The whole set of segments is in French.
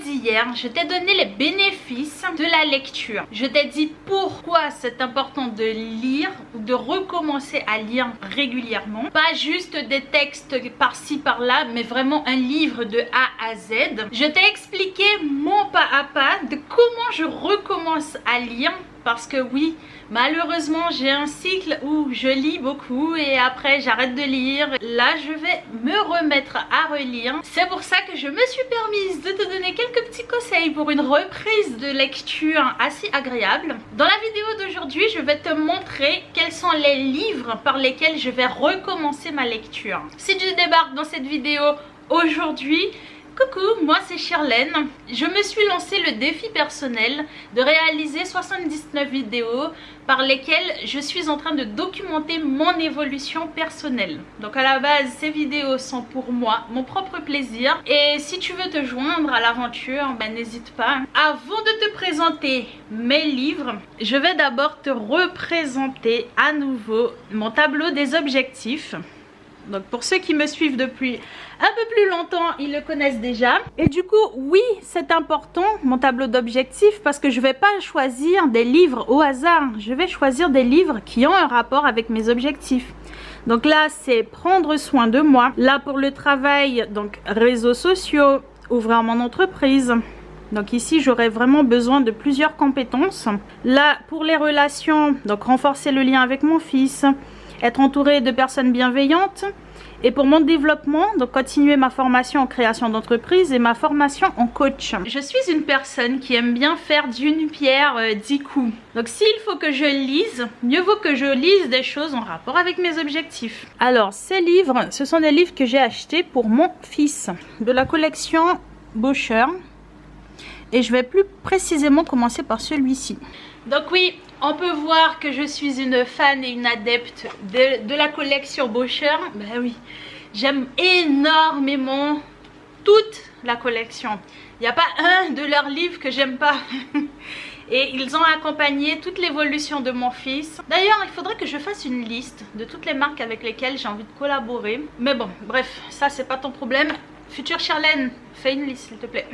d'hier, je t'ai donné les bénéfices de la lecture. Je t'ai dit pourquoi c'est important de lire ou de recommencer à lire régulièrement. Pas juste des textes par-ci par-là, mais vraiment un livre de A à Z. Je t'ai expliqué mon pas à pas de comment je recommence à lire. Parce que oui, malheureusement, j'ai un cycle où je lis beaucoup et après j'arrête de lire. Là, je vais me remettre à relire. C'est pour ça que je me suis permise de te donner quelques petits conseils pour une reprise de lecture assez agréable. Dans la vidéo d'aujourd'hui, je vais te montrer quels sont les livres par lesquels je vais recommencer ma lecture. Si tu débarques dans cette vidéo aujourd'hui, coucou, moi c'est Shirlène. Je me suis lancé le défi personnel de réaliser 79 vidéos par lesquelles je suis en train de documenter mon évolution personnelle. Donc à la base, ces vidéos sont pour moi, mon propre plaisir. Et si tu veux te joindre à l'aventure, ben, n'hésite pas. Avant de te présenter mes livres, je vais d'abord te représenter à nouveau mon tableau des objectifs. Donc pour ceux qui me suivent depuis un peu plus longtemps, ils le connaissent déjà. Et du coup, oui, c'est important, mon tableau d'objectifs, parce que je ne vais pas choisir des livres au hasard. Je vais choisir des livres qui ont un rapport avec mes objectifs. Donc là, c'est prendre soin de moi. Là, pour le travail, donc réseaux sociaux, ouvrir mon entreprise. Donc ici, j'aurai vraiment besoin de plusieurs compétences. Là, pour les relations, donc renforcer le lien avec mon fils, être entouré de personnes bienveillantes. Et pour mon développement, donc continuer ma formation en création d'entreprise et ma formation en coach. Je suis une personne qui aime bien faire d'une pierre 10 coups. Donc s'il faut que je lise, mieux vaut que je lise des choses en rapport avec mes objectifs. Alors ces livres, ce sont des livres que j'ai achetés pour mon fils. De la collection Boscher. Et je vais plus précisément commencer par celui-ci. Donc oui, on peut voir que je suis une fan et une adepte de la collection Boscher. Ben oui, j'aime énormément toute la collection. Il n'y a pas un de leurs livres que j'aime pas. Et ils ont accompagné toute l'évolution de mon fils. D'ailleurs, il faudrait que je fasse une liste de toutes les marques avec lesquelles j'ai envie de collaborer. Mais bon, bref, ça c'est pas ton problème. Future Shirlène, fais une liste s'il te plaît.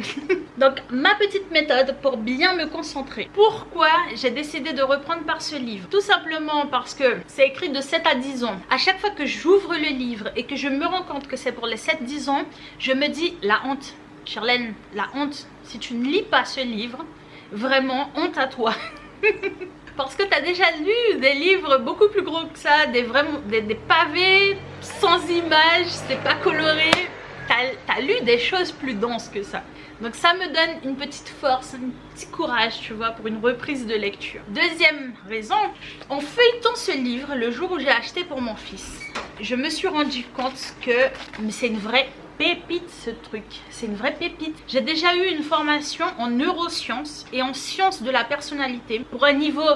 Donc ma petite méthode pour bien me concentrer. Pourquoi j'ai décidé de reprendre par ce livre? Tout simplement parce que c'est écrit de 7 à 10 ans. À chaque fois que j'ouvre le livre et que je me rends compte que c'est pour les 7-10 ans, je me dis la honte. Shirlène, la honte. Si tu ne lis pas ce livre, vraiment honte à toi. Parce que tu as déjà lu des livres beaucoup plus gros que ça, des pavés sans images, c'est pas coloré. T'as lu des choses plus denses que ça. Donc ça me donne une petite force, un petit courage, tu vois, pour une reprise de lecture. Deuxième raison, en feuilletant ce livre, le jour où j'ai acheté pour mon fils, je me suis rendu compte que c'est une vraie pépite ce truc. C'est une vraie pépite. J'ai déjà eu une formation en neurosciences et en sciences de la personnalité. Pour un niveau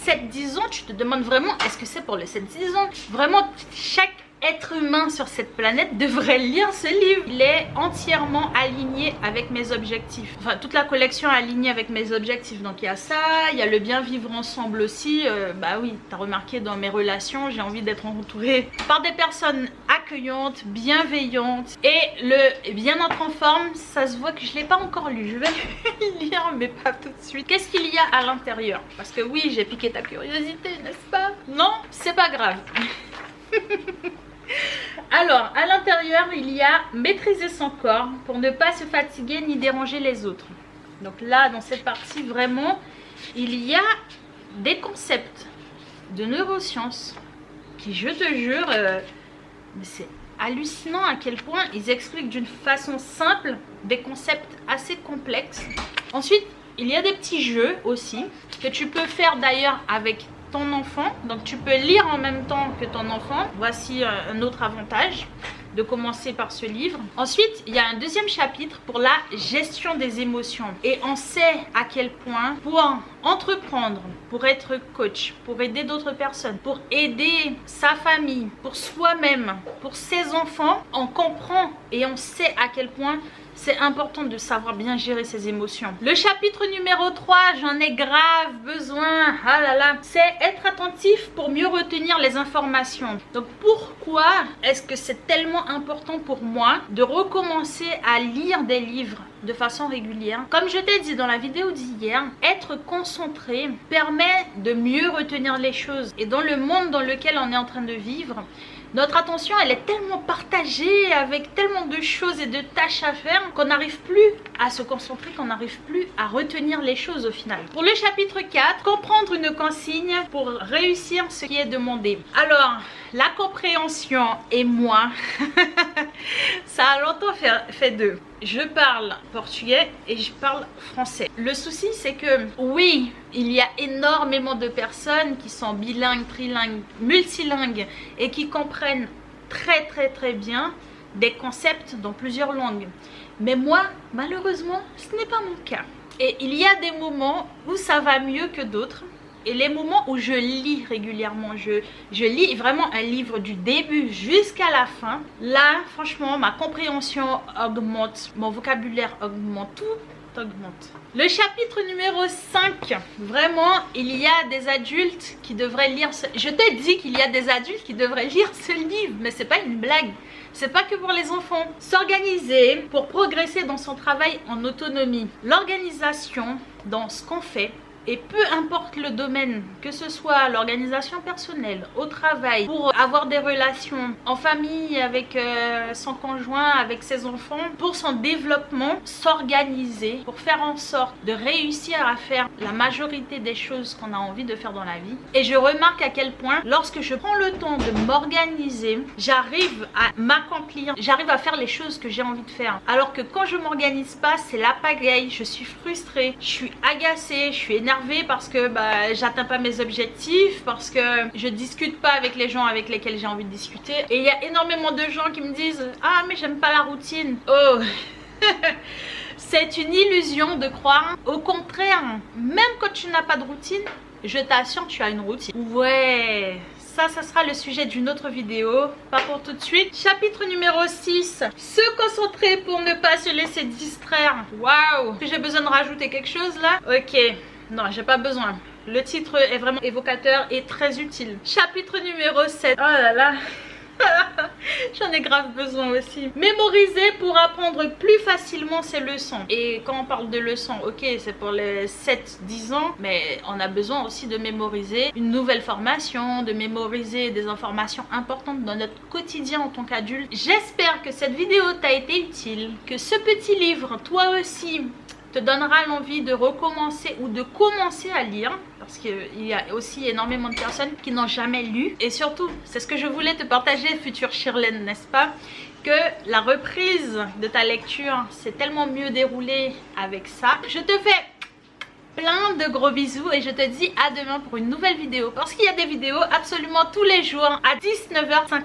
7-10 ans, tu te demandes vraiment, est-ce que c'est pour les 7-10 ans? Vraiment, chaque être humain sur cette planète devrait lire ce livre. Il est entièrement aligné avec mes objectifs. Enfin, toute la collection est alignée avec mes objectifs. Donc il y a ça, il y a le bien vivre ensemble aussi. Bah oui, t'as remarqué dans mes relations, j'ai envie d'être entourée par des personnes accueillantes, bienveillantes. Et le bien-être en forme, ça se voit que je ne l'ai pas encore lu. Je vais le lire, mais pas tout de suite. Qu'est-ce qu'il y a à l'intérieur? Parce que oui, j'ai piqué ta curiosité, n'est-ce pas? Non, c'est pas grave. Alors, à l'intérieur, il y a maîtriser son corps pour ne pas se fatiguer ni déranger les autres. Donc là, dans cette partie, vraiment, il y a des concepts de neurosciences qui, je te jure, c'est hallucinant à quel point ils expliquent d'une façon simple des concepts assez complexes. Ensuite, il y a des petits jeux aussi que tu peux faire d'ailleurs avec ton enfant, donc tu peux lire en même temps que ton enfant. Voici un autre avantage de commencer par ce livre. Ensuite, il y a un deuxième chapitre pour la gestion des émotions. Et on sait à quel point pour entreprendre, pour être coach, pour aider d'autres personnes, pour aider sa famille, pour soi-même, pour ses enfants, on comprend et on sait à quel point c'est important de savoir bien gérer ses émotions. Le chapitre numéro 3, j'en ai grave besoin. Ah là là, c'est être attentif pour mieux retenir les informations. Donc pourquoi est-ce que c'est tellement important pour moi de recommencer à lire des livres de façon régulière. Comme je t'ai dit dans la vidéo d'hier, être concentré permet de mieux retenir les choses. Et dans le monde dans lequel on est en train de vivre, notre attention, elle est tellement partagée avec tellement de choses et de tâches à faire qu'on n'arrive plus à se concentrer, qu'on n'arrive plus à retenir les choses au final. Pour le chapitre 4, comprendre une consigne pour réussir ce qui est demandé. Alors, la compréhension et moi, ça a longtemps fait deux. Je parle portugais et je parle français. Le souci, c'est que oui, il y a énormément de personnes qui sont bilingues, trilingues, multilingues et qui comprennent très bien des concepts dans plusieurs langues. Mais moi, malheureusement, ce n'est pas mon cas. Et il y a des moments où ça va mieux que d'autres. Et les moments où je lis régulièrement, je lis vraiment un livre du début jusqu'à la fin. Là, franchement, ma compréhension augmente, mon vocabulaire augmente, tout augmente. Le chapitre numéro 5, vraiment, il y a des adultes qui devraient lire ce... Je te dis qu'il y a des adultes qui devraient lire ce livre, mais c'est pas une blague. C'est pas que pour les enfants. S'organiser pour progresser dans son travail en autonomie. L'organisation dans ce qu'on fait. Et peu importe le domaine, que ce soit l'organisation personnelle, au travail, pour avoir des relations en famille avec son conjoint, avec ses enfants, pour son développement, s'organiser pour faire en sorte de réussir à faire la majorité des choses qu'on a envie de faire dans la vie. Et je remarque à quel point, lorsque je prends le temps de m'organiser, j'arrive à m'accomplir, j'arrive à faire les choses que j'ai envie de faire. Alors que quand je m'organise pas, c'est la pagaille, je suis frustrée, je suis agacée, je suis énervée parce que j'atteins pas mes objectifs, parce que je discute pas avec les gens avec lesquels j'ai envie de discuter. Et il y a énormément de gens qui me disent « Ah mais j'aime pas la routine ». Oh c'est une illusion de croire. Au contraire, même quand tu n'as pas de routine, je t'assure tu as une routine. Ouais, ça sera le sujet d'une autre vidéo, pas pour tout de suite. Chapitre numéro 6, se concentrer pour ne pas se laisser distraire. Waouh, j'ai besoin de rajouter quelque chose là? Ok. Non, j'ai pas besoin. Le titre est vraiment évocateur et très utile. Chapitre numéro 7. Oh là là. J'en ai grave besoin aussi. Mémoriser pour apprendre plus facilement ses leçons. Et quand on parle de leçons, ok, c'est pour les 7-10 ans, mais on a besoin aussi de mémoriser une nouvelle formation, de mémoriser des informations importantes dans notre quotidien en tant qu'adulte. J'espère que cette vidéo t'a été utile, que ce petit livre, toi aussi, te donnera l'envie de recommencer ou de commencer à lire, parce qu'il y a aussi énormément de personnes qui n'ont jamais lu. Et surtout, c'est ce que je voulais te partager, future Shirlène, n'est-ce pas, que la reprise de ta lecture s'est tellement mieux déroulée avec ça. Je te fais plein de gros bisous et je te dis à demain pour une nouvelle vidéo, parce qu'il y a des vidéos absolument tous les jours à 19h50.